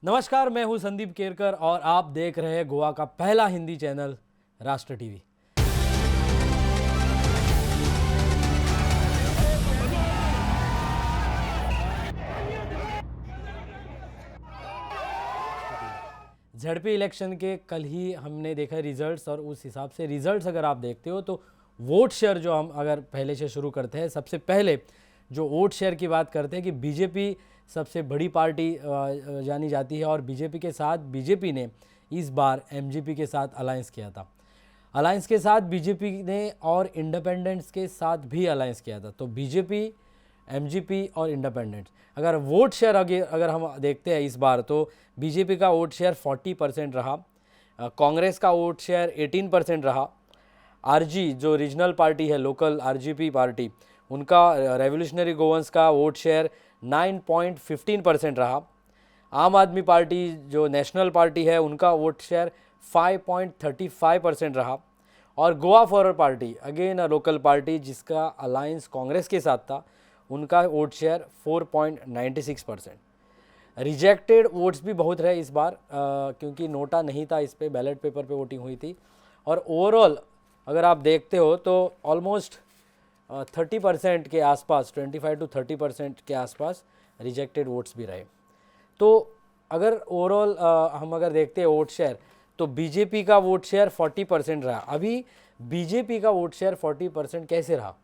नमस्कार, मैं हूं संदीप केरकर और आप देख रहे हैं गोवा का पहला हिंदी चैनल राष्ट्र टीवी। झड़पी इलेक्शन के कल ही हमने देखा रिजल्ट्स और उस हिसाब से रिजल्ट्स अगर आप देखते हो तो वोट शेयर जो हम अगर पहले से शुरू करते हैं, सबसे पहले जो वोट शेयर की बात करते हैं कि बीजेपी सबसे बड़ी पार्टी जानी जाती है और बीजेपी के साथ बीजेपी ने इस बार एमजीपी के साथ अलायंस किया था। अलायंस के साथ बीजेपी ने और इंडिपेंडेंट्स के साथ भी अलायंस किया था। तो बीजेपी, एमजीपी और इंडिपेंडेंट्स, अगर वोट शेयर अगर हम देखते हैं इस बार तो बीजेपी का वोट शेयर 40% रहा, कांग्रेस का वोट शेयर 18% रहा, आरजी जो रीजनल पार्टी है, लोकल आरजीपी पार्टी, उनका रेवोल्यूशनरी गोवंस का वोट शेयर 9.15% रहा, आम आदमी पार्टी जो नेशनल पार्टी है उनका वोट शेयर 5.35% रहा और Goa forward party again a local party जिसका अलायंस कांग्रेस के साथ था, उनका वोट शेयर 4.96%। रिजेक्टेड वोट्स भी बहुत रहे इस बार क्योंकि नोटा नहीं था, इस पे बैलेट पेपर पे वोटिंग हुई थी। और ओवरऑल अगर आप देखते हो तो ऑलमोस्ट 30% के आसपास, 25 to 30% के आसपास रिजेक्टेड वोट्स भी रहे। तो अगर ओवरऑल हम अगर देखते हैं वोट शेयर तो बीजेपी का वोट शेयर 40% रहा। अभी बीजेपी का वोट शेयर 40% कैसे रहा?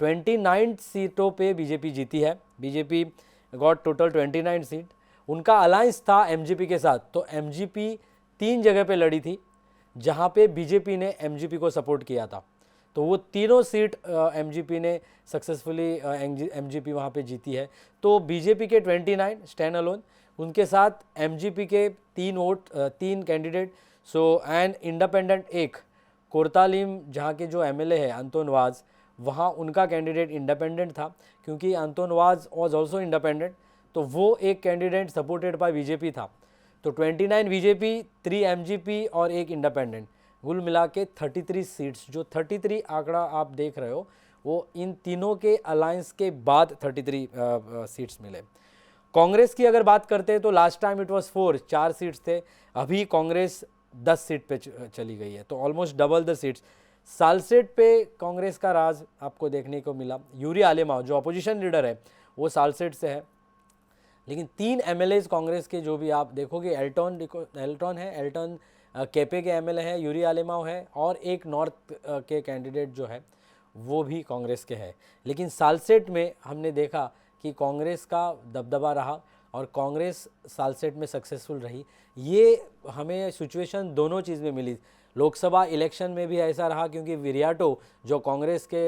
29 सीटों पे बीजेपी जीती है। BJP got total 29 seat. उनका अलायंस था एमजीपी के साथ, तो एमजीपी 3 जगह पे लड़ी थी जहाँ पे बीजेपी ने एमजीपी को सपोर्ट किया था। तो वो तीनों सीट एमजीपी ने सक्सेसफुली एमजीपी वहाँ पे जीती है। तो बीजेपी के 29 स्टैंड अलोन, उनके साथ एमजीपी के 3 कैंडिडेट, सो एंड इंडिपेंडेंट एक कोरतालीम जहाँ के जो एमएलए है अंतोन वाज, वहाँ उनका कैंडिडेट इंडिपेंडेंट था क्योंकि Anton was was also independent, तो वो एक कैंडिडेट सपोर्टेड बाय बीजेपी था। तो 29 बीजेपी, 3 एमजीपी और एक इंडिपेंडेंट, कुल मिला के 33 सीट्स, जो 33 आंकड़ा आप देख रहे हो वो इन तीनों के अलायंस के बाद 33 सीट्स मिले। कांग्रेस की अगर बात करते हैं तो last time it was 4 seats थे, अभी कांग्रेस 10 सीट पे चली गई है, तो almost double the seats. Salcete पे कांग्रेस का राज आपको देखने को मिला। यूरी आलेमाव जो अपोजिशन लीडर है वो सालसेट से है, लेकिन 3 एमएलएज कांग्रेस के जो भी आप देखोगे, एल्टन केपे के एमएलए है, यूरी आलेमाव है और एक नॉर्थ के कैंडिडेट जो है वो भी कांग्रेस के है। लेकिन सालसेट में हमने देखा कि कांग्रेस का दबदबा रहा और कांग्रेस सालसेट में सक्सेसफुल रही। ये हमें सिचुएशन दोनों चीज़ में मिली। लोकसभा इलेक्शन में भी ऐसा रहा क्योंकि विरियाटो जो कांग्रेस के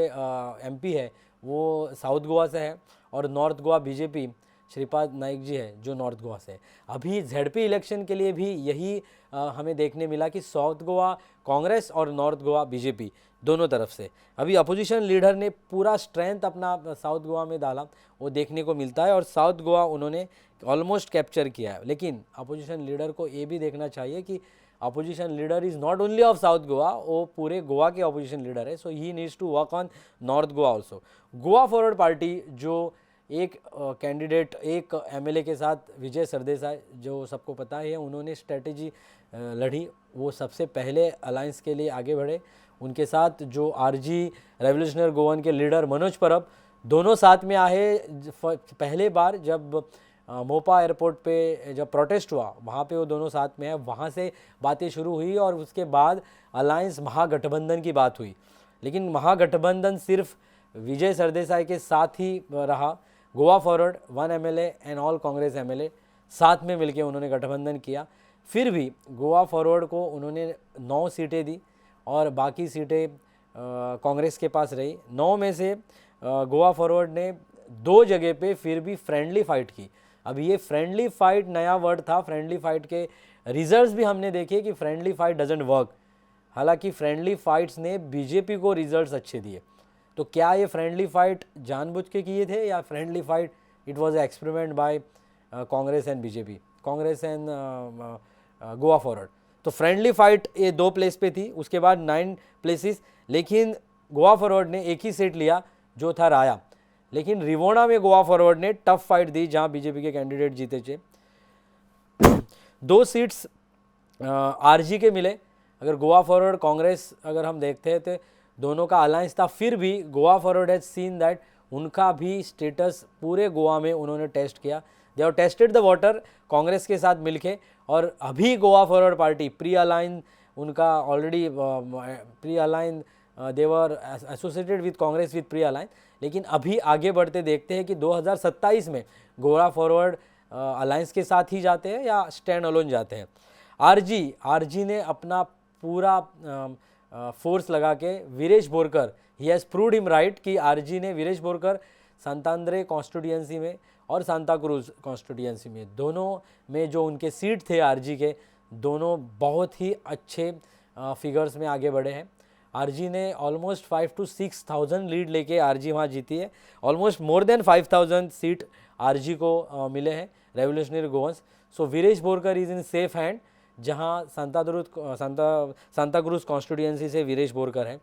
एमपी है वो साउथ गोवा से है और नॉर्थ गोवा बीजेपी श्रीपाद नाइक जी है जो नॉर्थ गोवा से है। अभी झड़पी इलेक्शन के लिए भी यही हमें देखने मिला कि साउथ गोवा कांग्रेस और नॉर्थ गोवा बीजेपी दोनों तरफ से। अभी अपोजिशन लीडर ने पूरा स्ट्रेंथ अपना साउथ गोवा में डाला, वो देखने को मिलता है और साउथ गोवा उन्होंने ऑलमोस्ट कैप्चर किया है। लेकिन अपोजिशन लीडर को ये भी देखना चाहिए कि opposition leader is not only of south Goa, वो पूरे गोवा के अपोजिशन लीडर है, so he needs to work on north Goa also. Goa forward Party जो एक कैंडिडेट, एक एमएलए के साथ विजय सरदेसाई जो सबको पता है, उन्होंने स्ट्रेटेजी लड़ी, वो सबसे पहले अलायंस के लिए आगे बढ़े। उनके साथ जो आरजी रेवोल्यूशनरी गोवन के लीडर मनोज परब दोनों साथ में आए। पहले बार जब मोपा एयरपोर्ट पे जब प्रोटेस्ट हुआ वहाँ पे वो दोनों साथ में है, वहाँ से बातें शुरू हुई और उसके बाद अलायंस महागठबंधन की बात हुई। लेकिन महागठबंधन सिर्फ विजय सरदेसाई के साथ ही रहा। Goa forward 1 MLA and all Congress MLA साथ में मिलके उन्होंने गठबंधन किया। फिर भी गोवा फॉरवर्ड को उन्होंने 9 सीटें दी और बाकी सीटें कांग्रेस के पास रही। 9 में से गोवा फॉरवर्ड ने 2 जगह पे फिर भी फ्रेंडली फाइट की। अब ये फ्रेंडली फाइट नया वर्ड था। फ्रेंडली फाइट के रिजल्ट्स भी हमने देखे कि फ्रेंडली फाइट डजंट वर्क। हालांकि फ्रेंडली फाइट्स ने बीजेपी को रिजल्ट्स अच्छे दिए। तो क्या ये फ्रेंडली फाइट जानबूझ के किए थे या friendly fight it was experiment by Congress and BJP, Congress and Goa Forward? तो फ्रेंडली फाइट ये 2 प्लेस पे थी, उसके बाद 9 प्लेसेस, लेकिन गोवा फॉरवर्ड ने एक ही सीट लिया जो था राया। लेकिन रिवोना में गोवा फॉरवर्ड ने टफ फाइट दी जहां बीजेपी के कैंडिडेट जीते थे। 2 सीट्स आरजी के मिले। अगर गोवा फॉरवर्ड कांग्रेस अगर हम देखते हैं तो दोनों का अलायंस था, फिर भी Goa Forward has seen that उनका भी स्टेटस पूरे गोवा में उन्होंने टेस्ट किया, they have tested the water Congress के साथ मिलके। और अभी Goa forward Party pre align, उनका already pre align, they're associated with Congress with pre align, लेकिन अभी आगे बढ़ते देखते हैं कि 2027 में गोवा फॉरवर्ड अलायंस के साथ ही जाते हैं या स्टैंड अलोन जाते हैं। आरजी ने अपना पूरा फोर्स लगा के Viresh Borkar, he has proved him right कि आरजी ने वीरेश बोरकर सांतांद्रे कॉन्स्टिट्यूएंसी में और सांता क्रूज कॉन्स्टिट्यूएंसी में, दोनों में जो उनके सीट थे आरजी के, दोनों बहुत ही अच्छे फिगर्स में आगे बढ़े हैं। आरजी ने ऑलमोस्ट 5 to 6,000 लीड लेके आरजी वहाँ जीती है। Almost more than 5,000 seat RG को मिले हैं Revolutionary Goans. So Viresh Borkar is in safe hand, जहाँ सांता क्रूज कॉन्स्टिट्यूएंसी से वीरेश बोरकर हैं।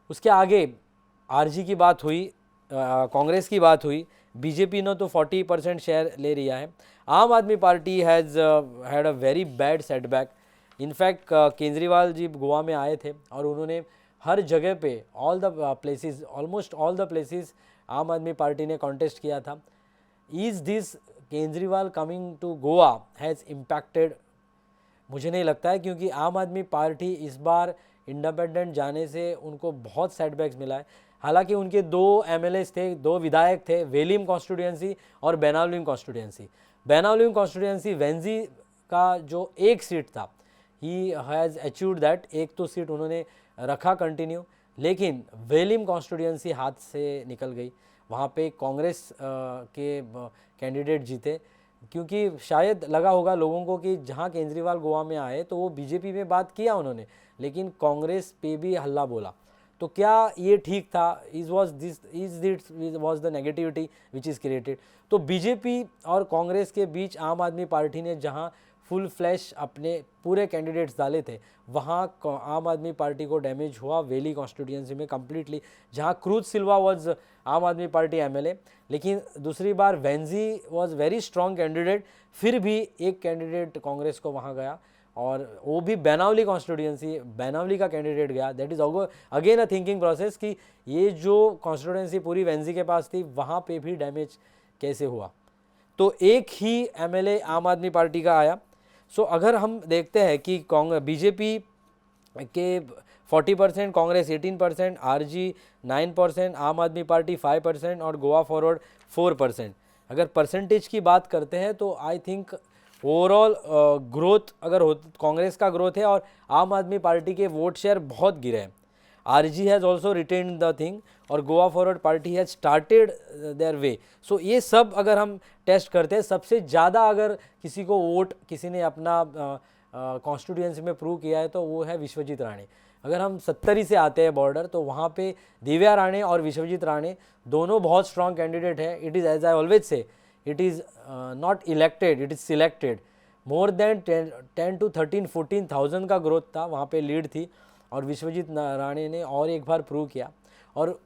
उसके आगे आरजी की बात हुई, कांग्रेस की बात हुई, बीजेपी ने तो 40% शेयर ले लिया है। Aam Aadmi Party has had a very bad setback. In fact Kejriwal ji Goa में आए थे और उन्होंने हर जगह पे ऑलमोस्ट ऑल द प्लेसेस आम आदमी पार्टी ने कॉन्टेस्ट किया था। Is this Kejriwal coming to Goa has impacted? मुझे नहीं लगता है, क्योंकि आम आदमी पार्टी इस बार इंडिपेंडेंट जाने से उनको बहुत सेटबैक्स मिला है। हालांकि उनके 2 एमएलएस थे, 2 विधायक थे, वेलिम कॉन्स्टिट्यूएंसी और बेनावलिम कॉन्स्टिट्यूएंसी। बेनावलिम कॉन्स्टिट्यूएंसी वेंजी का जो एक सीट था, ही हैज़ अचीव्ड दैट, एक तो सीट उन्होंने रखा कंटिन्यू, लेकिन वेलिम कॉन्स्टिट्यूएंसी हाथ से निकल गई। वहाँ पे कांग्रेस के कैंडिडेट जीते, क्योंकि शायद लगा होगा लोगों को कि जहाँ केजरीवाल गोवा में आए तो वो बीजेपी में बात किया उन्होंने, लेकिन कांग्रेस पे भी हल्ला बोला। तो क्या ये ठीक था? Is was the negativity which is created. तो बीजेपी और कांग्रेस के बीच आम आदमी पार्टी ने जहाँ फुल फ्लैश अपने पूरे कैंडिडेट्स डाले थे, वहाँ आम आदमी पार्टी को डैमेज हुआ वेली कॉन्स्टिट्यूएंसी में कम्प्लीटली, जहाँ क्रूज सिल्वा वॉज आम आदमी पार्टी एमएलए। लेकिन दूसरी बार Venzy was very strong candidate, फिर भी एक कैंडिडेट कांग्रेस को वहाँ गया, और वो भी बेनावली कॉन्स्टिट्यूएंसी, बेनावली का कैंडिडेट गया। That is again a thinking process कि ये जो कॉन्स्टिट्यूएंसी पूरी वेंजी के पास थी, वहाँ पे भी डैमेज कैसे हुआ। तो एक ही एमएलए आम आदमी पार्टी का आया। सो अगर हम देखते हैं कि बीजेपी के 40%, कांग्रेस 18%, आरजी 9%, आम आदमी पार्टी 5% और गोवा फॉरवर्ड 4%। अगर परसेंटेज की बात करते हैं तो आई थिंक ओवरऑल ग्रोथ अगर हो, कांग्रेस का ग्रोथ है और आम आदमी पार्टी के वोट शेयर बहुत गिरे हैं। RG has also retain the thing और Goa forward Party has started their way. So ये सब अगर हम टेस्ट करते हैं, सबसे ज़्यादा अगर किसी को वोट किसी ने अपना कॉन्स्टिट्यूएंसी में प्रूव किया है तो वो है विश्वजीत राणे। अगर हम 70 से आते हैं बॉर्डर, तो वहाँ पे दिव्या राणे और विश्वजीत राणे दोनों बहुत स्ट्रॉन्ग कैंडिडेट हैं। It is as I always say, it is not elected, it is selected. More than 10 to 13-14,000 का ग्रोथ था, वहाँ पे लीड थी, और विश्वजीत राणे ने और एक बार प्रूव किया। और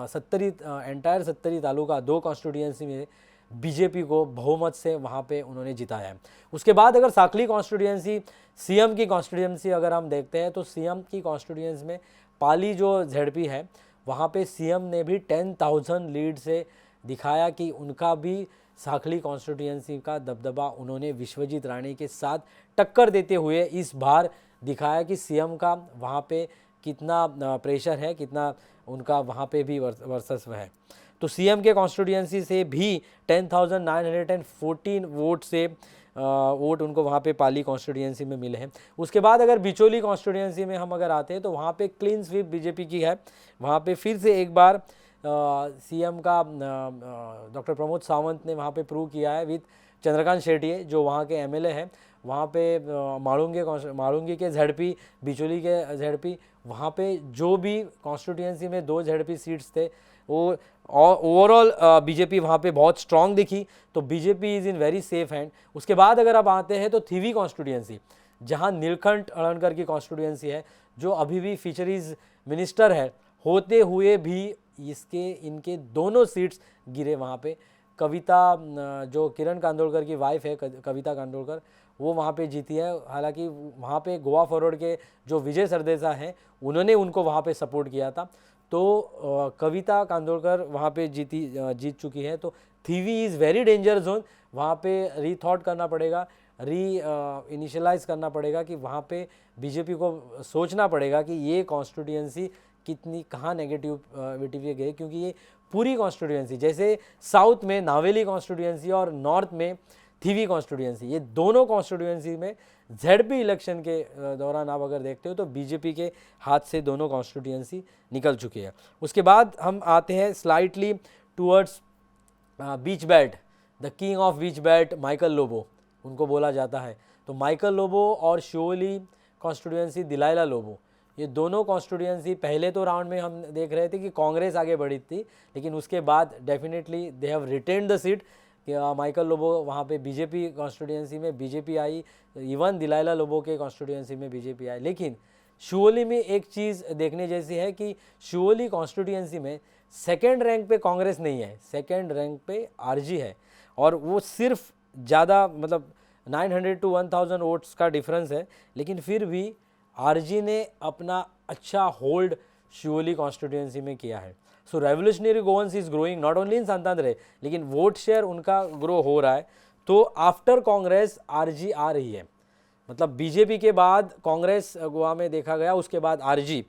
70 तालुका 2 कॉन्स्टिट्यूएंसी में बीजेपी को बहुमत से वहाँ पे उन्होंने जिताया है। उसके बाद अगर साकली कॉन्स्टिट्यूएंसी, सीएम की कॉन्स्टिट्यूएंसी अगर हम देखते हैं, तो सीएम की कॉन्स्टिट्यूएंसी में पाली जो झड़पी है, वहाँ पे सीएम ने भी 10,000 लीड से दिखाया कि उनका भी साखली कॉन्स्टिट्यूएंसी का दबदबा उन्होंने विश्वजीत राणे के साथ टक्कर देते हुए इस बार दिखाया कि सीएम का वहाँ पे कितना प्रेशर है, कितना उनका वहाँ पे भी वर्चस्व है। तो सीएम के कॉन्स्टिट्यूएंसी से भी 10,914 वोट से वोट उनको वहाँ पे पाली कॉन्स्टिट्यूएंसी में मिले हैं। उसके बाद अगर बिचौली कॉन्स्टिट्यूएंसी में हम अगर आते हैं, तो वहाँ पे क्लीन स्वीप बीजेपी की है। वहाँ पे फिर से एक बार सीएम का डॉक्टर प्रमोद सावंत ने वहाँ पे प्रूव किया है विथ चंद्रकांत शेट्टी जो वहाँ के एमएलए हैं। वहाँ पे माड़ूंगी के झड़पी, बिचौली के झड़पी, वहाँ पे जो भी कॉन्स्टिट्यूएंसी में 2 झड़पी सीट्स थे, वो ओवरऑल बीजेपी वहाँ पे बहुत स्ट्रॉन्ग दिखी। तो BJP is in very safe hand. उसके बाद अगर आप आते हैं तो थीवी कॉन्स्टिट्यूएंसी, जहाँ नीलकंठ अड़नकर की कॉन्स्टिट्यूएंसी है, जो अभी भी फिशरीज मिनिस्टर है, होते हुए भी इनके दोनों सीट्स गिरे। वहाँ पे कविता, जो किरण कांदोलकर की वाइफ है, कविता कांदोलकर, वो वहाँ पे जीती है। हालांकि वहाँ पे गोवा फॉरवर्ड के जो विजय सरदेसाई हैं उन्होंने उनको वहाँ पे सपोर्ट किया था। तो कविता कांदोलकर वहाँ पे जीत चुकी है। तो थीवी इज़ वेरी डेंजर जोन, वहाँ पे रीथॉट करना पड़ेगा, इनिशियलाइज करना पड़ेगा कि वहाँ पे बीजेपी को सोचना पड़ेगा कि ये कॉन्स्टिट्यूएंसी कितनी कहाँ नेगेटिविटी पे गई, क्योंकि ये पूरी कॉन्स्टिट्यूएंसी, जैसे साउथ में नावेली कॉन्स्टिट्यूएंसी और नॉर्थ में थीवी कॉन्स्टिट्यूएंसी, ये दोनों कॉन्स्टिट्यूएंसी में ZP इलेक्शन के दौरान आप अगर देखते हो तो बीजेपी के हाथ से दोनों कॉन्स्टिट्यूएंसी निकल चुकी है। उसके बाद हम आते हैं slightly towards beach belt, the king of beach belt Michael Lobo उनको बोला जाता है। तो माइकल लोबो और शिवोली कॉन्स्टिट्यूएंसी दिलाइला लोबो, ये दोनों कॉन्स्टिट्यूएंसी पहले तो राउंड में हम देख रहे थे कि कांग्रेस आगे बढ़ी थी, लेकिन उसके बाद definitely they have retained the seat कि माइकल लोबो वहाँ पे बीजेपी कॉन्स्टिट्यूएंसी में बीजेपी आई, इवन दिलाइला लोबो के कॉन्स्टिट्यूएंसी में बीजेपी आई। लेकिन शिवोली में एक चीज़ देखने जैसी है कि शिवोली कॉन्स्टिट्यूएंसी में सेकेंड रैंक पे कांग्रेस नहीं है, सेकेंड रैंक पे आरजी है, और वो सिर्फ ज़्यादा मतलब 900 to 1000 वोट्स का डिफरेंस है, लेकिन फिर भी आरजी ने अपना अच्छा होल्ड शिवोली कॉन्स्टिट्यूएंसी में किया है। So revolutionary गोवंस is growing not only in Sant Andre, लेकिन वोट शेयर उनका ग्रो हो रहा है। तो आफ्टर कांग्रेस आरजी आ रही है, मतलब बीजेपी के बाद कांग्रेस गोवा में देखा गया, उसके बाद आरजी,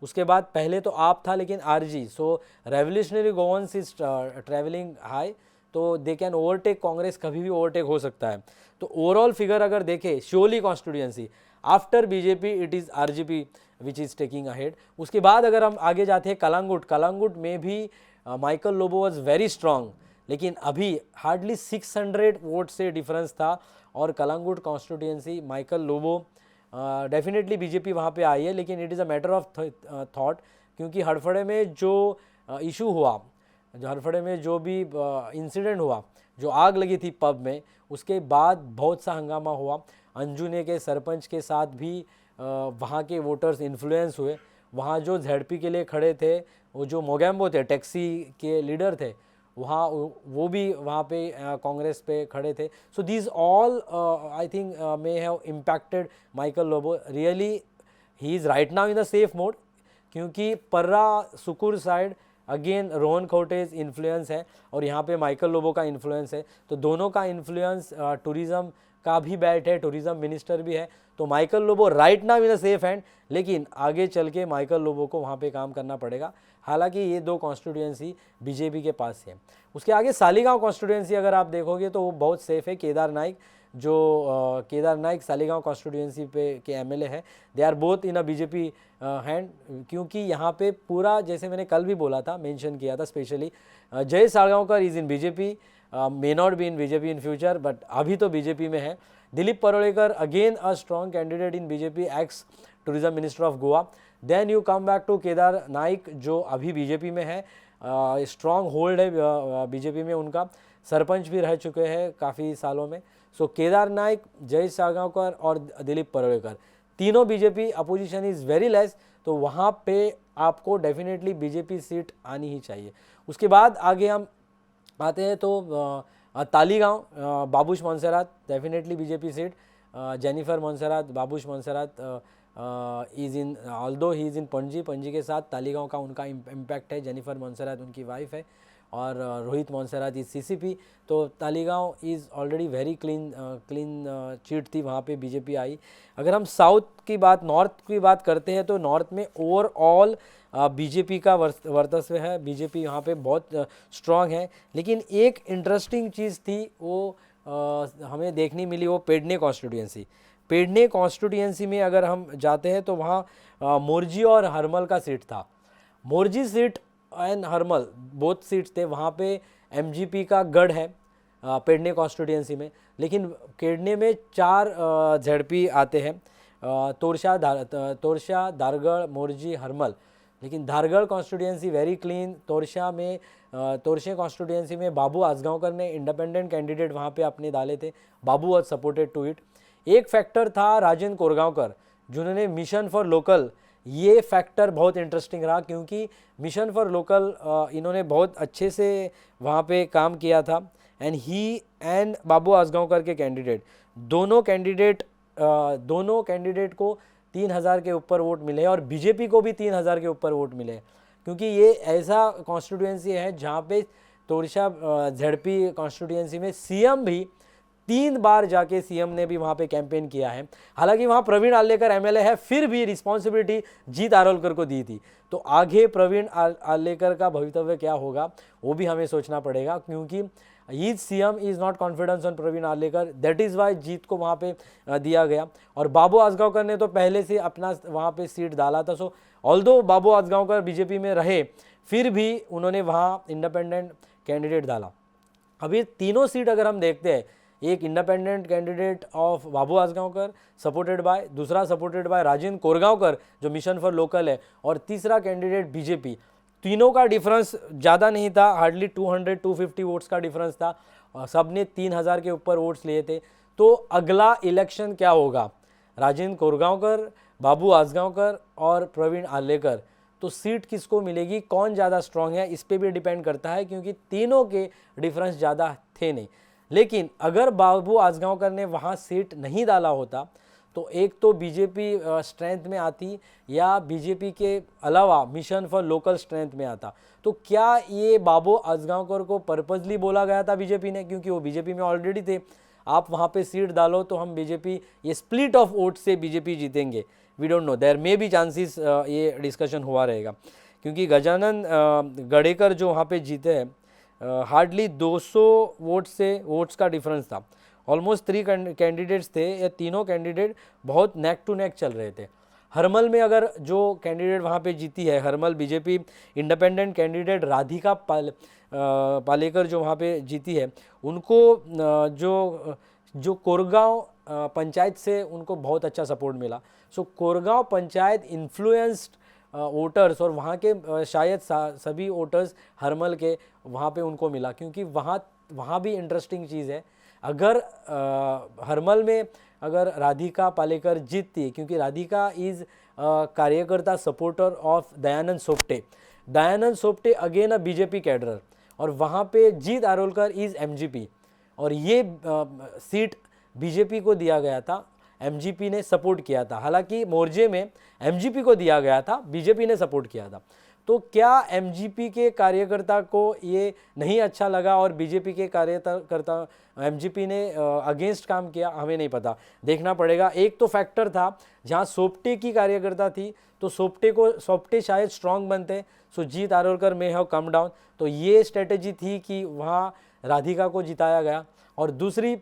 उसके बाद पहले तो आप था लेकिन RG. So revolutionary गोवंस is travelling high, तो दे कैन ओवरटेक कांग्रेस, कभी भी ओवरटेक हो सकता है। तो ओवरऑल फिगर अगर देखें Shivoli constituency after BJP it is RGP which is taking ahead. उसके बाद अगर हम आगे जाते हैं कलांगुट में भी Michael Lobo was very strong, लेकिन अभी हार्डली 600 वोट से डिफरेंस था, और Calangute constituency Michael Lobo definitely BJP वहाँ पे आई है, लेकिन it is a matter of thought, क्योंकि हड़फड़े में जो इशू हुआ, हड़फड़े में जो भी इंसिडेंट हुआ, जो आग लगी थी पब में, उसके बाद बहुत सा हंगामा हुआ। अंजुने के सरपंच के साथ भी वहाँ के वोटर्स इन्फ्लुएंस हुए। वहाँ जो ZP के लिए खड़े थे, वो जो मोगैम्बो थे, टैक्सी के लीडर थे, वहाँ वो भी वहाँ पे कांग्रेस पे खड़े थे। So these all I think may have impacted Michael Lobo. Really he is right now in the safe mode, क्योंकि पर्रा सुकुर साइड अगेन रोहन खौटेज इन्फ्लुएंस है और यहाँ पे माइकल लोबो का इन्फ्लुएंस है। तो दोनों का इन्फ्लुएंस, टूरिज़्म का भी बैट है, टूरिज़्म मिनिस्टर भी है। तो Michael Lobo right now in a safe hand, लेकिन आगे चल के माइकल लोबो को वहाँ पे काम करना पड़ेगा। हालांकि ये दो कॉन्स्टिट्यूएंसी बीजेपी के पास है। उसके आगे सालीगांव कॉन्स्टिट्यूएंसी अगर आप देखोगे तो वो बहुत सेफ है। केदार नाइक, जो केदार नाइक सालीगांव कॉन्स्टिट्यूएंसी पे के MLA है, they are both in a BJP hand, क्योंकि यहाँ पे पूरा, जैसे मैंने कल भी बोला था, मेंशन किया था specially, Jay Salgaonkar is in BJP, may not be in BJP in future, but अभी तो बीजेपी में है। Dilip Parulekar again a strong candidate in BJP, ex tourism minister of Goa. Then you come back to Kedar Naik, जो अभी बीजेपी में है, स्ट्रॉन्ग होल्ड है BJP में, उनका सरपंच भी रह चुके हैं काफ़ी सालों में। सो केदार नाइक, जय सालगांवकर और दिलीप परोलेकर, तीनों BJP, opposition is very less, तो वहाँ पे आपको डेफिनेटली बीजेपी सीट आनी ही चाहिए। उसके बाद आगे हम आते हैं तो Taleigao, Babush Monserrate, definitely BJP seat, Jennifer Monserrate, Babush Monserrate is in, although he is in Panaji के साथ तालीगांव का उनका इम्पैक्ट है। जेनिफर मोन्सेरात उनकी वाइफ है, और रोहित मोन्सेरात इज CCP। तो Taleigao is already very clean chit थी, वहाँ पे बीजेपी आई। अगर हम साउथ की बात, नॉर्थ की बात करते हैं, तो नॉर्थ में ओवरऑल बीजेपी का वर्चस्व है, बीजेपी यहाँ पे बहुत स्ट्रांग है। लेकिन एक इंटरेस्टिंग चीज़ थी वो हमें देखने मिली, वो पेडने कॉन्स्टिट्यूएंसी में अगर हम जाते हैं तो वहाँ मोर्जी और हरमल का सीट था। Morjim seat and Harmal both seats थे, वहाँ पे MGP का गढ़ है पेडने कॉन्स्टिट्यूएंसी में, लेकिन पेडने में 4 ZP आते हैं, तोरशा, धारगढ़, मोर्जी, हरमल। लेकिन धारगढ़ कॉन्स्टिट्यूएंसी वेरी क्लीन। तोरशे कॉन्स्टिट्यूएंसी में बाबू आजगांवकर ने इंडिपेंडेंट कैंडिडेट वहाँ पे अपने डाले थे, बाबू वॉज सपोर्टेड टू इट। एक फैक्टर था राजेंद्र कोरगांवकर, जिन्होंने मिशन फॉर लोकल ये फैक्टर बहुत इंटरेस्टिंग रहा, क्योंकि मिशन फॉर लोकल इन्होंने बहुत अच्छे से वहाँ पे काम किया था। एंड ही एंड बाबू आजगांवकर के कैंडिडेट, दोनों कैंडिडेट को 3000 के ऊपर वोट मिले और बीजेपी को भी 3000 के ऊपर वोट मिले, क्योंकि ये ऐसा कॉन्स्टिट्यूएंसी है जहाँ पे तोरशा झड़पी कॉन्स्टिट्यूएंसी में सीएम भी 3 बार जाके सीएम ने भी वहाँ पे कैंपेन किया है। हालांकि वहाँ प्रवीण आलेकर एमएलए है, फिर भी रिस्पॉन्सिबिलिटी जीत आरोलकर को दी थी। तो आगे प्रवीण आलेकर का भवितव्य क्या होगा वो भी हमें सोचना पड़ेगा, क्योंकि his CM is not confidence on Pravin Arlekar, that is why जीत को वहाँ पे दिया गया। और बाबू आजगांवकर ने तो पहले से अपना वहाँ पे सीट डाला था। सो ऑल्दो बाबू आजगांवकर बीजेपी में रहे, फिर भी उन्होंने वहाँ इंडिपेंडेंट कैंडिडेट डाला। अभी तीनों सीट अगर हम देखते हैं, एक independent candidate of Babu Ajgaonkar supported by, दूसरा सपोर्टेड बाय राजेंद्र कोरगांवकर जो मिशन फॉर लोकल है, और तीसरा कैंडिडेट बीजेपी। तीनों का डिफरेंस ज़्यादा नहीं था, हार्डली 200-250 वोट्स का डिफरेंस था। सब ने 3000 के ऊपर वोट्स लिए थे। तो अगला इलेक्शन क्या होगा, राजेंद्र कोरगांवकर, बाबू आजगांवकर और प्रवीण आलेकर, तो सीट किसको मिलेगी, कौन ज़्यादा स्ट्रांग है, इस पे भी डिपेंड करता है, क्योंकि तीनों के डिफरेंस ज़्यादा थे नहीं। लेकिन अगर बाबू आजगांवकर ने वहाँ सीट नहीं डाला होता तो एक तो बीजेपी स्ट्रेंथ में आती, या बीजेपी के अलावा मिशन फॉर लोकल स्ट्रेंथ में आता। तो क्या ये बाबू आजगांवकर को पर्पजली बोला गया था बीजेपी ने, क्योंकि वो बीजेपी में ऑलरेडी थे, आप वहाँ पे सीट डालो तो हम बीजेपी, ये स्प्लिट ऑफ वोट से बीजेपी जीतेंगे, we don't know, there may be chances, ये डिस्कशन हुआ रहेगा। क्योंकि गजानन गडेकर जो वहाँ पे जीते हैं, हार्डली 200 वोट्स का डिफरेंस था। ऑलमोस्ट 3 कैंडिडेट्स थे, ये तीनों कैंडिडेट बहुत नेक टू नेक चल रहे थे। हरमल में अगर जो कैंडिडेट वहाँ पे जीती है, Harmal BJP independent candidate Radhika Palekar जो वहाँ पे जीती है, उनको जो कोरगांव पंचायत से उनको बहुत अच्छा सपोर्ट मिला। सो कोरगांव पंचायत इन्फ्लुएंस्ड वोटर्स, और वहाँ के शायद सभी वोटर्स हरमल के वहाँ पे उनको मिला, क्योंकि वहाँ भी इंटरेस्टिंग चीज़ है। अगर हरमल में अगर राधिका पालेकर जीतती, क्योंकि राधिका इज़ कार्यकर्ता supporter of Dayanand Sopte again a BJP cadre, और वहाँ पे जीत आरोलकर इज़ एमजीपी, और ये सीट बीजेपी को दिया गया था, एमजीपी ने सपोर्ट किया था। हालांकि मोर्जे में एमजीपी को दिया गया था, बीजेपी ने सपोर्ट किया था। तो क्या एमजीपी के कार्यकर्ता को ये नहीं अच्छा लगा और बीजेपी के कार्यकर्ता एमजीपी ने अगेंस्ट काम किया, हमें नहीं पता, देखना पड़ेगा। एक तो फैक्टर था जहाँ सोपटे की कार्यकर्ता थी, तो सोपटे शायद स्ट्रांग बनते, सो जीत आरोलकर में हैव कम डाउन, तो ये स्ट्रेटेजी थी कि वहाँ राधिका को जिताया गया। और दूसरी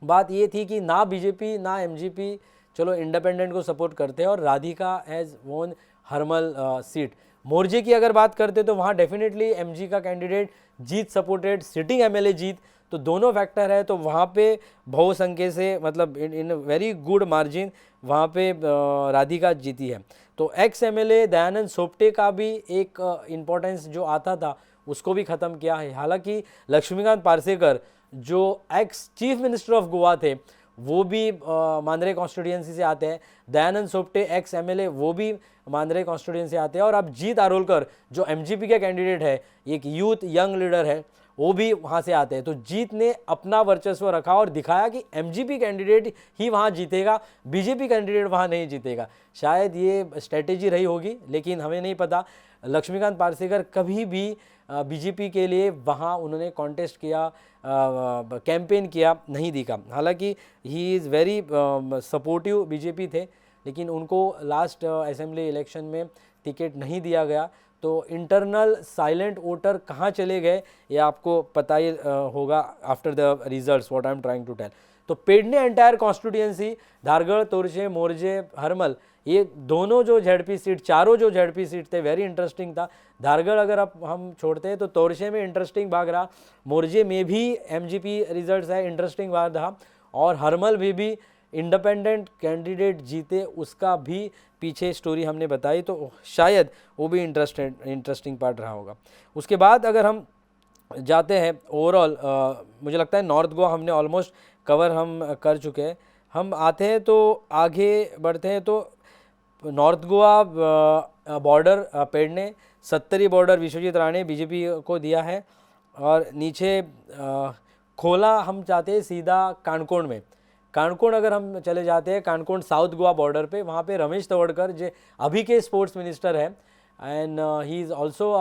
बात ये थी कि ना बीजेपी ना एमजीपी चलो इंडिपेंडेंट को सपोर्ट करते हैं, और राधिका हैज़ वोन हरमल सीट। मोर्जे की अगर बात करते तो वहाँ डेफिनेटली एमजी का कैंडिडेट जीत सपोर्टेड, सिटिंग एमएलए जीत, तो दोनों फैक्टर है। तो वहाँ पे बहुसंख्य से, मतलब इन वेरी गुड मार्जिन वहाँ पे राधिका जीती है। तो एक्स एमएलए दयानंद सोपटे का भी एक इम्पोर्टेंस जो आता था उसको भी ख़त्म किया है। हालांकि लक्ष्मीकांत पार्सेकर जो ex chief minister of Goa थे, वो भी मांद्रे कॉन्स्टिट्यूएंसी से आते हैं। दयानंद सोपटे एक्स एमएलए वो भी मांद्रे कॉन्स्टिट्यूएंसी से आते हैं। और अब जीत आरोलकर जो एमजीपी के कैंडिडेट है, एक यूथ यंग लीडर है, वो भी वहाँ से आते हैं। तो जीत ने अपना वर्चस्व रखा और दिखाया कि एमजीपी कैंडिडेट ही वहाँ जीतेगा, बीजेपी कैंडिडेट वहाँ नहीं जीतेगा। शायद ये स्ट्रेटेजी रही होगी, लेकिन हमें नहीं पता। लक्ष्मीकांत पार्सेकर कभी भी बीजेपी के लिए वहाँ उन्होंने कॉन्टेस्ट किया, कैंपेन किया नहीं दिखा। हालांकि he is very supportive BJP थे, लेकिन उनको लास्ट असेंबली इलेक्शन में टिकट नहीं दिया गया। तो इंटरनल साइलेंट वोटर कहाँ चले गए ये आपको पता ही होगा after the results, what I am trying to tell. तो पेडने एंटायर कॉन्स्टिट्यूएंसी, धारगढ़, तोरशे, मोर्जे, हरमल, ये दोनों जो जेडपी सीट, चारों जो जेडपी सीट थे, वेरी इंटरेस्टिंग था। धारगढ़ अगर अब हम छोड़ते हैं तो तोरशे में इंटरेस्टिंग भाग रहा, मोर्जे में भी एमजीपी रिजल्ट्स है, इंटरेस्टिंग भाग रहा, और हरमल भी इंडिपेंडेंट कैंडिडेट जीते, उसका भी पीछे स्टोरी हमने बताई, तो शायद वो भी इंटरेस्टिंग पार्ट रहा होगा। उसके बाद अगर हम जाते हैं ओवरऑल, मुझे लगता है नॉर्थ गोवा हमने ऑलमोस्ट कवर हम कर चुके हैं। हम आते हैं तो आगे बढ़ते हैं, तो नॉर्थ गोवा बॉर्डर पेडणे, सत्तरी बॉर्डर विश्वजीत राणे बीजेपी को दिया है। और नीचे खोला हम चाहते हैं सीधा कानकोण में। कानकोण अगर हम चले जाते हैं, कानकोण साउथ गोवा बॉर्डर पे, वहाँ पे रमेश तवड़कर जो अभी के स्पोर्ट्स मिनिस्टर है, and he is also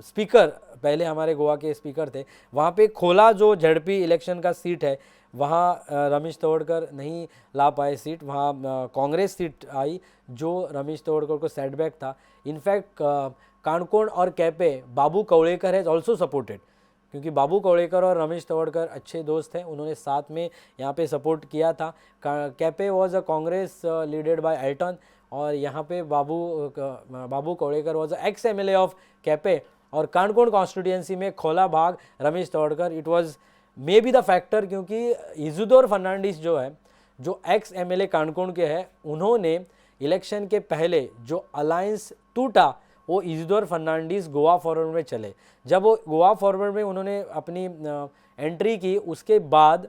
speaker, पहले हमारे गोवा के स्पीकर थे। वहाँ पे खोला जो झड़पी इलेक्शन का सीट है, वहाँ रमेश तवड़कर नहीं ला पाए सीट, वहाँ कांग्रेस सीट आई जो रमेश तवड़कर को सेटबैक था। इनफैक्ट कानकोण और कैपे बाबू कवड़ेकर हैज़ ऑल्सो सपोर्टेड, क्योंकि बाबू कवड़ेकर और रमेश तवड़कर अच्छे दोस्त हैं, उन्होंने साथ में यहाँ पे सपोर्ट किया था। Quepem was a Congress led by Elton, और यहाँ पे Babu Kavlekar was a ex MLA of Quepem. और कानकोण कॉन्स्टिट्यूएंसी में खोला भाग Ramesh Tawadkar, it was may be the factor, क्योंकि इजुदोर फर्नांडिस जो है, जो एक्स MLA कानकोण के हैं, उन्होंने इलेक्शन के पहले जो अलायंस टूटा वो इजुदोर फर्नांडिस गोवा फॉरवर्ड में चले। जब वो गोवा फॉरवर्ड में उन्होंने अपनी एंट्री की, उसके बाद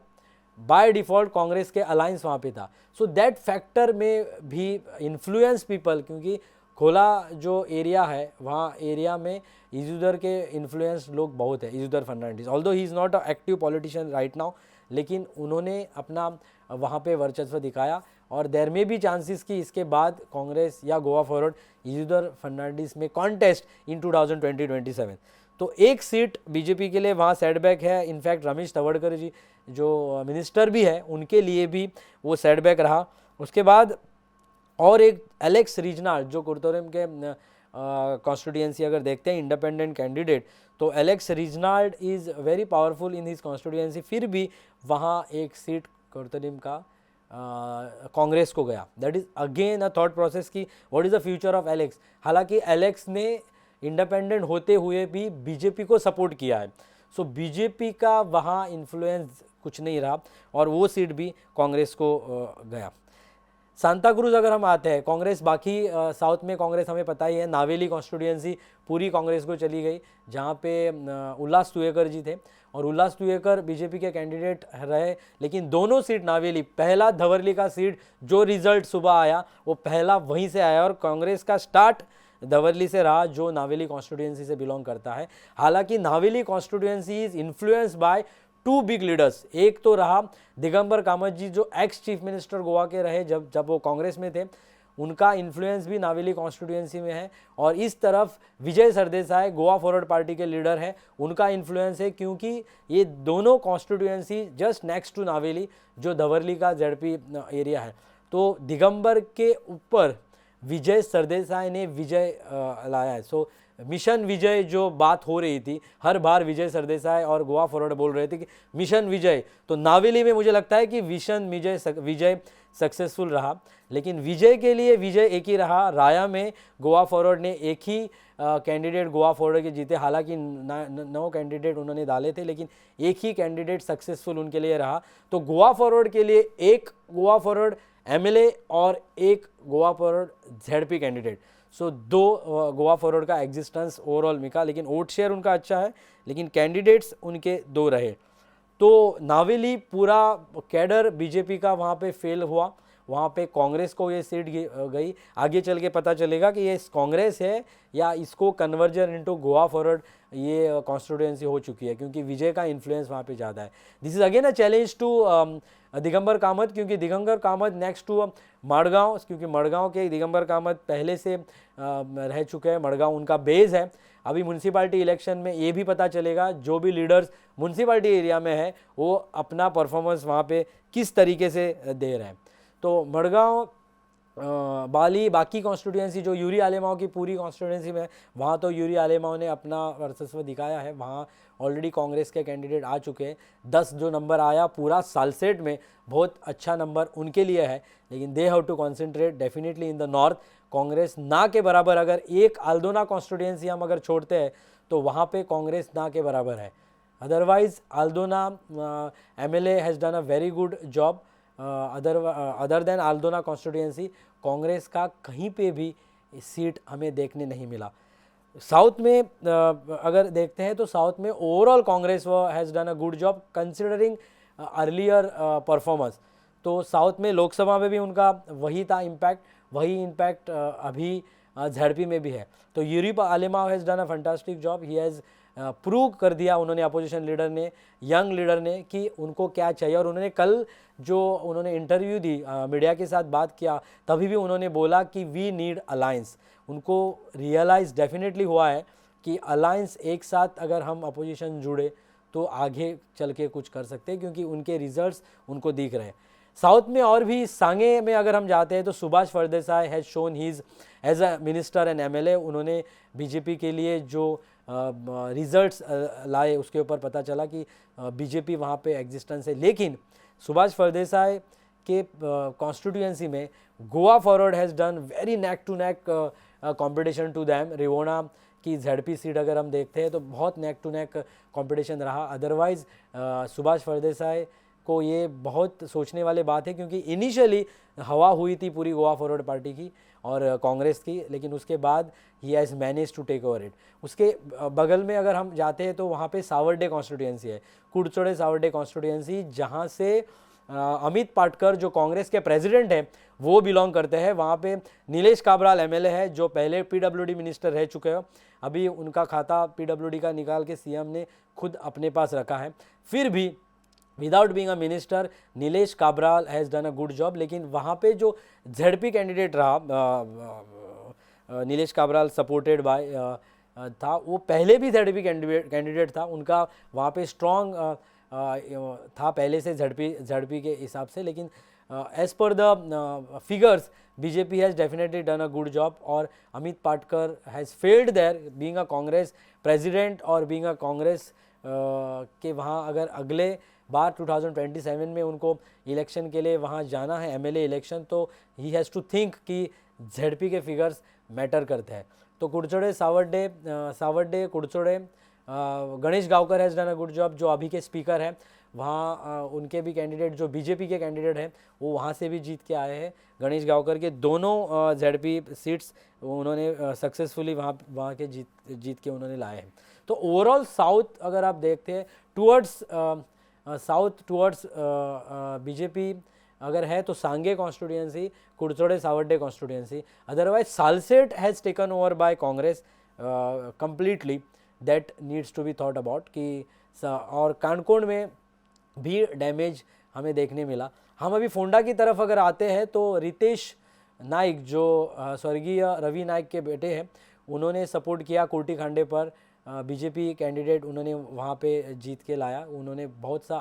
बाय डिफ़ॉल्ट कांग्रेस के अलायंस वहाँ पे था। सो दैट फैक्टर में भी इन्फ्लुएंस पीपल, क्योंकि खोला जो एरिया है वहाँ एरिया में इजुदर के इन्फ्लुएंस लोग बहुत है, Isidore Fernandes, although he is not a active politician right now, लेकिन उन्होंने अपना वहाँ पे वर्चस्व दिखाया। और देर में भी चांसेस कि इसके बाद कांग्रेस या गोवा फॉरवर्ड इजुदर फर्नांडिस में कॉन्टेस्ट इन 2027। तो एक सीट बीजेपी के लिए वहाँ सेटबैक है। इनफैक्ट रमेश तवड़कर जी जो मिनिस्टर भी है, उनके लिए भी वो सेटबैक रहा। उसके बाद और एक एलेक्स रीजनाल्ड जो कुर्तोरम के कॉन्स्टिट्यूएंसी अगर देखते हैं, इंडिपेंडेंट कैंडिडेट, तो Alex Reginaldo is very powerful in his constituency, फिर भी वहाँ एक सीट कुर्तोरम का कांग्रेस को गया। That is again a thought process की what is the future of Alex. हालांकि एलेक्स ने इंडिपेंडेंट होते हुए भी बीजेपी को सपोर्ट किया है, सो बीजेपी का वहाँ इन्फ्लुएंस कुछ नहीं रहा और वो सीट भी कांग्रेस को गया। सांता क्रूज अगर हम आते हैं, कांग्रेस बाकी साउथ में कांग्रेस हमें पता ही है, नावेली कॉन्स्टिट्यूएंसी पूरी कांग्रेस को चली गई, जहाँ पे उल्लास तुयेकर जी थे और उल्लास तुयेकर बीजेपी के कैंडिडेट रहे। लेकिन दोनों सीट नावेली, पहला धवरली का सीट जो रिजल्ट सुबह आया वो पहला वहीं से आया और कांग्रेस का स्टार्ट धवरली से रहा जो नावेली कॉन्स्टिट्यूएंसी से बिलोंग करता है। हालांकि Navelim constituency is influenced by two big leaders. एक तो रहा दिगंबर कामत जी जो एक्स चीफ मिनिस्टर गोवा के रहे जब वो कांग्रेस में थे, उनका इन्फ्लुएंस भी नावेली कॉन्स्टिट्यूएंसी में है। और इस तरफ विजय सरदेसाई गोवा फॉरवर्ड पार्टी के लीडर हैं, उनका इन्फ्लुएंस है क्योंकि ये दोनों constituency just next to Navelim जो धवरली का जेडपी एरिया है। तो दिगंबर के ऊपर विजय सरदेसाई ने विजय लाया है। सो मिशन विजय जो बात हो रही थी, हर बार विजय सरदेसाई और गोवा फॉरवर्ड बोल रहे थे कि मिशन विजय, तो नावेली में मुझे लगता है कि विजय सक्सेसफुल रहा। लेकिन विजय के लिए विजय एक ही रहा। राया में गोवा फॉरवर्ड ने एक ही कैंडिडेट गोवा फॉरवर्ड के जीते, हालांकि 9 कैंडिडेट उन्होंने डाले थे लेकिन एक ही कैंडिडेट सक्सेसफुल उनके लिए रहा। तो गोवा फॉरवर्ड के लिए एक गोवा फॉरवर्ड MLA और एक गोवा फॉरवर्ड ZP कैंडिडेट। सो 2 गोवा फॉरवर्ड का एग्जिस्टेंस ओवरऑल मिला, लेकिन वोट शेयर उनका अच्छा है, लेकिन कैंडिडेट्स उनके 2 रहे। तो नावेली पूरा कैडर बीजेपी का वहाँ पे फेल हुआ, वहाँ पे कांग्रेस को ये सीट गई। आगे चल के पता चलेगा कि ये कांग्रेस है या इसको कन्वर्जन इनटू गोवा फॉरवर्ड ये कॉन्स्टिट्यूएंसी हो चुकी है, क्योंकि विजय का इन्फ्लुएंस वहाँ पे ज़्यादा है। This is again a challenge to Digambar Kamat, क्योंकि दिगंबर कामत नेक्स्ट टू मड़गांव, क्योंकि मड़गांव के दिगंबर कामत पहले से रह चुके हैं, मड़गांव उनका बेस है। अभी म्यूनसिपाल्टी इलेक्शन में ये भी पता चलेगा जो भी लीडर्स म्यूनसिपाल्टी एरिया में है वो अपना परफॉर्मेंस वहाँ पे किस तरीके से दे रहे हैं। तो मड़गांव बाकी कॉन्स्टिट्यूएंसी जो यूरी आलेमाओं की पूरी कॉन्स्टिट्यूएंसी में, वहाँ तो यूरी आलेमाओं ने अपना वर्चस्व दिखाया है, वहाँ ऑलरेडी कांग्रेस के कैंडिडेट आ चुके हैं। 10 जो नंबर आया पूरा सालसेट में, बहुत अच्छा नंबर उनके लिए है, लेकिन they have to concentrate definitely in the north. Congress ना के बराबर, अगर एक आल्दोना कॉन्स्टिट्यूएंसी हम अगर छोड़ते हैं तो वहाँ पे कांग्रेस ना के बराबर है। Otherwise Aldona MLA has done a very good job. Other than Aldona constituency Congress का कहीं पे भी सीट हमें देखने नहीं मिला। साउथ में अगर देखते हैं तो साउथ में overall Congress has done a good job considering earlier performance. तो साउथ में लोकसभा में भी उनका वही था इम्पैक्ट, वही इम्पैक्ट अभी झड़पी में भी है। तो Yuri Alemao has done a fantastic job, he has prove कर दिया उन्होंने, अपोजिशन लीडर ने, यंग लीडर ने, कि उनको क्या चाहिए। और उन्होंने कल जो उन्होंने इंटरव्यू दी, मीडिया के साथ बात किया, तभी भी उन्होंने बोला कि वी नीड अलायंस। उनको रियलाइज़ डेफिनेटली हुआ है कि अलायंस एक साथ अगर हम अपोजिशन जुड़े तो आगे चल के कुछ कर सकते हैं, क्योंकि उनके रिजल्ट्स उनको दिख रहे हैं। साउथ में और भी सांगे में अगर हम जाते हैं तो Subhash Phaldesai has shown his as a minister and MLA, उन्होंने बीजेपी के लिए जो रिजल्ट्स लाए उसके ऊपर पता चला कि बीजेपी वहाँ पे एग्जिस्टेंस है। लेकिन सुभाष फरदेसाई के कॉन्स्टिट्यूएंसी में Goa Forward has done very neck to neck competition to them. Rivona की झड़पी सीट अगर हम देखते हैं तो बहुत नेक टू नेक कंपटीशन रहा। अदरवाइज सुभाष फरदेसाई को ये बहुत सोचने वाली बात है, क्योंकि इनिशियली हवा हुई थी पूरी गोवा फॉरवर्ड पार्टी की और कांग्रेस की, लेकिन उसके बाद he has manage to take over it. उसके बगल में अगर हम जाते हैं तो वहाँ पे सावर्डे कॉन्स्टिट्यूएंसी है, कुड़चोड़े सावर्डे कॉन्स्टिट्यूएंसी, जहाँ से अमित पाटकर जो कांग्रेस के प्रेसिडेंट हैं वो बिलोंग करते हैं। वहाँ पे नीलेश काब्राल एमएलए है जो पहले पीडब्ल्यूडी मिनिस्टर रह चुके हो, अभी उनका खाता पीडब्ल्यूडी का निकाल के सीएम ने खुद अपने पास रखा है। फिर भी without being a minister Nilesh Cabral has done a good job. लेकिन वहाँ पे जो झड़पी कैंडिडेट रहा, नीलेश काब्राल सपोर्टेड बाय था, वो पहले भी झड़पी कैंडिडेट था, उनका वहाँ पे स्ट्रॉन्ग था पहले से झड़पी के हिसाब से। लेकिन as per the figures BJP has definitely done a good job, और Amit Patkar has failed there being a Congress president और बीइंग अ कांग्रेस के वहाँ अगर अगले बार 2027 में उनको इलेक्शन के लिए वहाँ जाना है, एमएलए इलेक्शन, तो ही हैज़ टू थिंक कि झड़पी के फिगर्स मैटर करते हैं। तो कुड़चोड़े Sawarde कुड़चोड़े Ganesh Gavkar has done a good job, जो अभी के स्पीकर हैं वहाँ उनके भी कैंडिडेट जो बीजेपी के कैंडिडेट हैं वो वहाँ से भी जीत के आए हैं। गणेश गावकर के दोनों झड़पी सीट्स उन्होंने सक्सेसफुली वहाँ के जीत के उन्होंने लाए हैं। तो ओवरऑल साउथ अगर आप देखते हैं साउथ टूवर्ड्स बीजेपी अगर है तो सांगे कॉन्स्टिट्यूएंसी, कुड़चोड़े Sanvordem constituency. Otherwise Salcete has taken over by Congress completely, that needs to be thought about कि और कानकोण में भी डैमेज हमें देखने मिला। हम अभी फोंडा की तरफ अगर आते हैं तो रितेश नाइक जो स्वर्गीय रवि नाइक के बेटे हैं, उन्होंने सपोर्ट किया कोटी खांडे पर, बीजेपी कैंडिडेट उन्होंने वहाँ पे जीत के लाया। उन्होंने बहुत सा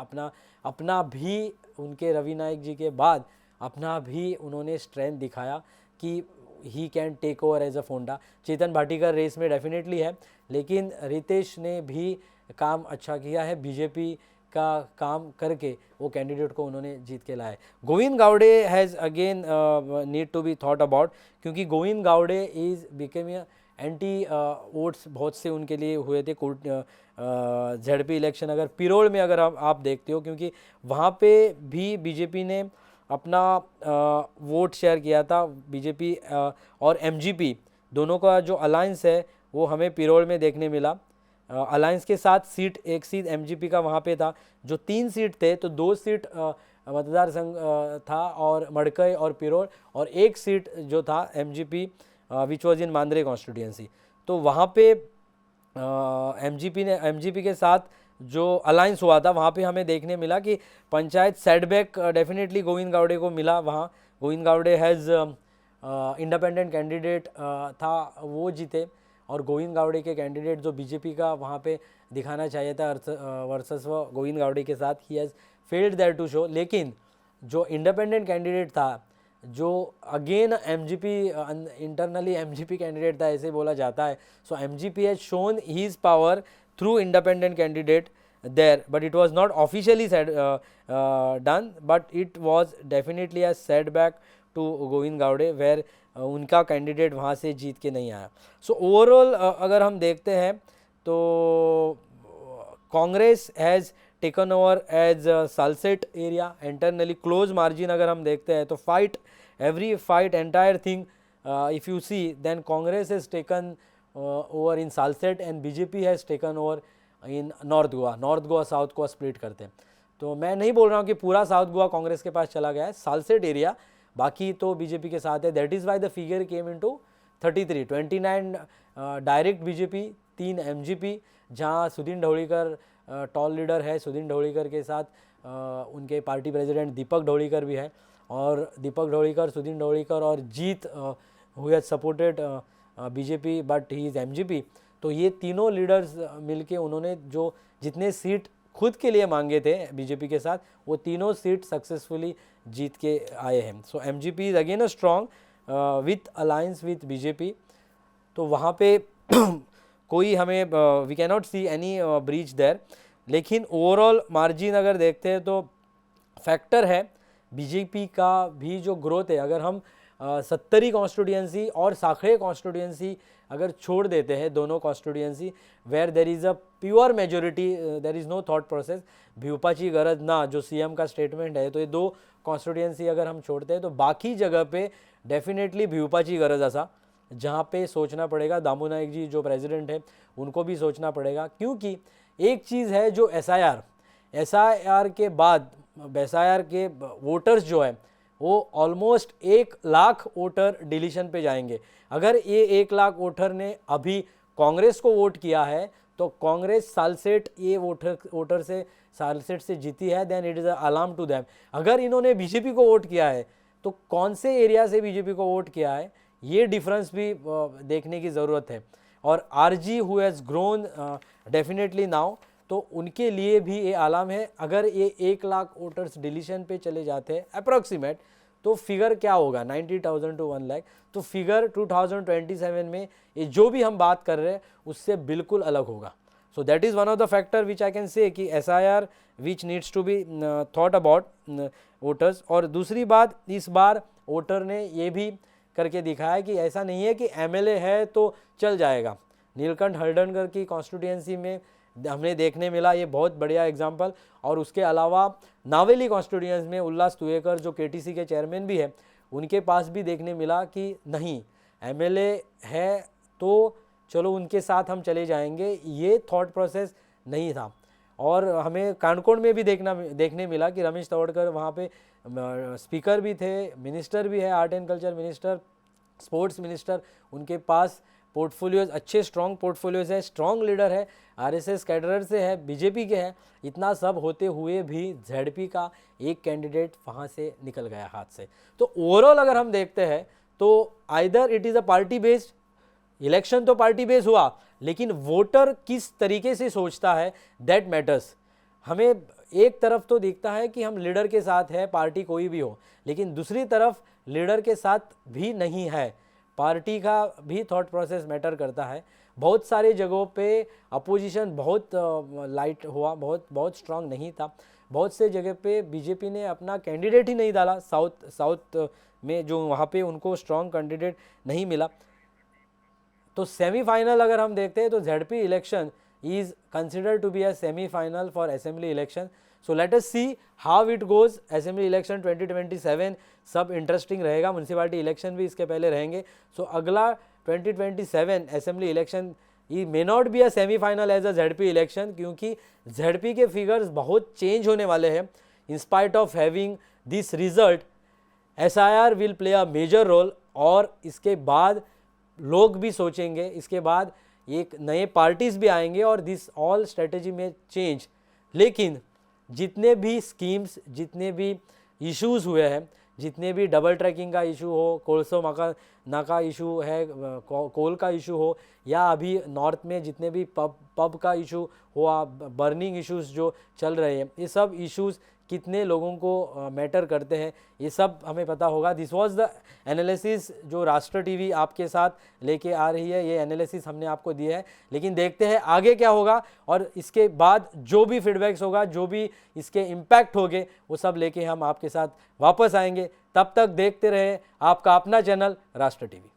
अपना भी उनके रवि नाइक जी के बाद अपना भी उन्होंने स्ट्रेंथ दिखाया कि he can take over as a Ponda. Chetan Bhatikar race में डेफिनेटली है, लेकिन रितेश ने भी काम अच्छा किया है, बीजेपी का काम करके वो कैंडिडेट को उन्होंने जीत के लाया। Govind Gawde has again need to be thought about, क्योंकि Govind Gaude is become anti votes बहुत से उनके लिए हुए थे झड़पी इलेक्शन। अगर पिरोल में अगर आप देखते हो, क्योंकि वहाँ पे भी बीजेपी ने अपना वोट शेयर किया था, बीजेपी और एमजीपी दोनों का जो अलायंस है वो हमें पिरोल में देखने मिला। अलायंस के साथ एक सीट एमजीपी का वहाँ पे था, जो 3 सीट थे तो 2 सीट मतदार संघ था और मड़कई और पिरोल, और 1 सीट जो था MGP which was in Mandrem constituency. तो वहाँ पे एमजीपी के साथ जो अलायंस हुआ था वहाँ पे हमें देखने मिला कि पंचायत सेटबैक डेफिनेटली गोविंद गावड़े को मिला। वहाँ Govind Gawde has independent candidate था, वो जीते, और गोविंद गावड़े के कैंडिडेट जो बीजेपी का वहाँ पे दिखाना चाहिए था वर्चस्व गोविंद गावड़े के साथ, he has failed that to show. लेकिन जो इंडिपेंडेंट कैंडिडेट था, जो again MGP internally MGP candidate था ऐसे बोला जाता है, so MGP has shown his power through independent candidate there, but it was not officially done, but it was definitely a setback to Govind Gawade where उनका candidate वहाँ से जीत के नहीं आया। सो ओवरऑल अगर हम देखते हैं तो Congress has taken over as Salcete area internally, close margin अगर हम देखते हैं तो every fight entire thing if you see, then Congress has taken over in Salset and BJP has taken over in north Goa south Goa split करते हैं। तो मैं नहीं बोल रहा हूँ कि पूरा साउथ गोवा कांग्रेस के पास चला गया है, सालसेट एरिया बाकी तो बीजेपी के साथ है। That is why the figure came into 33, 29 direct BJP, 3 MGP, जहाँ सुदीन ढवळीकर टॉल लीडर है। सुदीन ढवळीकर के साथ उनके पार्टी प्रेसिडेंट दीपक ढवळीकर भी है, और दीपक ढवळीकर, सुदीन ढवळीकर और Jeet who has supported BJP but he is MGP. तो ये तीनों लीडर्स मिलके उन्होंने जो जितने सीट खुद के लिए मांगे थे बीजेपी के साथ, वो तीनों सीट सक्सेसफुली जीत के आए हैं। So MGP is again a strong with alliance with BJP. तो वहाँ पे कोई हमें we can not see any breach there. लेकिन ओवरऑल मार्जिन अगर देखते हैं तो फैक्टर है बीजेपी का भी जो ग्रोथ है। अगर हम 70 कॉन्स्टिट्यूएंसी और साखड़े कॉन्स्टिट्यूएंसी अगर छोड़ देते हैं, दोनों constituency where there is a pure majority, there is no thought process, भिवपाची गरज ना, जो सीएम का स्टेटमेंट है, तो ये 2 कॉन्स्टिट्यूएंसी अगर हम छोड़ते हैं तो बाकी जगह पे डेफिनेटली भिवपाची गरज असा, जहाँ पे सोचना पड़ेगा। दामू नाईक जी जो प्रेसिडेंट है उनको भी सोचना पड़ेगा, क्योंकि एक चीज़ है जो एसआईआर के बाद एसआईआर के वोटर्स जो है वो ऑलमोस्ट 1 लाख वोटर डिलीशन पे जाएंगे। अगर ये 1 लाख वोटर ने अभी कांग्रेस को वोट किया है तो कांग्रेस सालसेट ये वोटर से सालसेट से जीती है, then it is a alarm to them. अगर इन्होंने बीजेपी को वोट किया है तो कौन से एरिया से बीजेपी को वोट किया है, ये डिफरेंस भी देखने की ज़रूरत है। और RG who has grown definitely now, तो उनके लिए भी ये अलार्म है। अगर ये 1 लाख वोटर्स डिलीशन पे चले जाते हैं अप्रॉक्सीमेट, तो फिगर क्या होगा 90,000 टू 1 लाख। तो फिगर 2027 में ये जो भी हम बात कर रहे हैं उससे बिल्कुल अलग होगा। So that is one of the factor which I can say कि SIR which needs to be thought about voters. और दूसरी बात, इस बार वोटर ने ये भी करके दिखाया कि ऐसा नहीं है कि एमएलए है तो चल जाएगा। नीलकंठ हल्दनकर की कॉन्स्टिट्यूएंसी में हमने देखने मिला ये बहुत बढ़िया एग्जाम्पल। और उसके अलावा नावेली कॉन्स्टिट्यूएंसी में उल्लास तुएकर जो केटीसी के चेयरमैन भी है, उनके पास भी देखने मिला कि नहीं, एमएलए है तो चलो उनके साथ हम चले जाएंगे, ये थॉट प्रोसेस नहीं था। और हमें कानकोण में भी देखने मिला कि रमेश तवड़कर वहाँ पे स्पीकर भी थे, मिनिस्टर भी है, art and culture minister, sports minister, उनके पास पोर्टफोलियोज अच्छे स्ट्रॉन्ग पोर्टफोलियोज है, स्ट्रॉन्ग लीडर है, आरएसएस कैडर से है, बीजेपी के हैं। इतना सब होते हुए भी जेडपी का एक कैंडिडेट वहाँ से निकल गया हाथ से। तो ओवरऑल अगर हम देखते हैं तो either it is a party based election, तो पार्टी बेस्ड हुआ, लेकिन वोटर किस तरीके से सोचता है दैट मैटर्स। हमें एक तरफ तो दिखता है कि हम लीडर के साथ है, पार्टी कोई भी हो, लेकिन दूसरी तरफ लीडर के साथ भी नहीं है, पार्टी का भी थॉट प्रोसेस मैटर करता है। बहुत सारे जगहों पे अपोजिशन बहुत लाइट हुआ, बहुत स्ट्रांग नहीं था। बहुत से जगह पे बीजेपी ने अपना कैंडिडेट ही नहीं डाला, साउथ में जो वहाँ पे उनको स्ट्रांग कैंडिडेट नहीं मिला। तो सेमीफाइनल अगर हम देखते हैं तो ZP election is considered to be a semi-final for assembly election. So let us see how it goes. assembly election 2027 सब इंटरेस्टिंग रहेगा, म्यूनसिपालिटी इलेक्शन भी इसके पहले रहेंगे। सो अगला 2027 assembly election ये may not be a semifinal as a ZP election, क्योंकि ZP के फिगर्स बहुत चेंज होने वाले हैं। In spite of having this result, SIR will play a major role. और इसके बाद लोग भी सोचेंगे, इसके बाद एक नए पार्टीज भी आएंगे और दिस ऑल स्ट्रेटेजी में चेंज। लेकिन जितने भी स्कीम्स, जितने भी इश्यूज हुए हैं, जितने भी डबल ट्रैकिंग का इशू हो, कोलसो नाका इशू है, कोल का इशू हो, या अभी नॉर्थ में जितने भी पब का इशू हुआ, बर्निंग इश्यूज जो चल रहे हैं, ये सब इश्यूज कितने लोगों को मैटर करते हैं, ये सब हमें पता होगा। दिस वाज द एनालिसिस जो राष्ट्र टीवी आपके साथ लेके आ रही है, ये एनालिसिस हमने आपको दिया है। लेकिन देखते हैं आगे क्या होगा, और इसके बाद जो भी फीडबैक्स होगा, जो भी इसके इम्पैक्ट होंगे, वो सब लेके हम आपके साथ वापस आएंगे। तब तक देखते रहे आपका अपना चैनल राष्ट्र टीवी।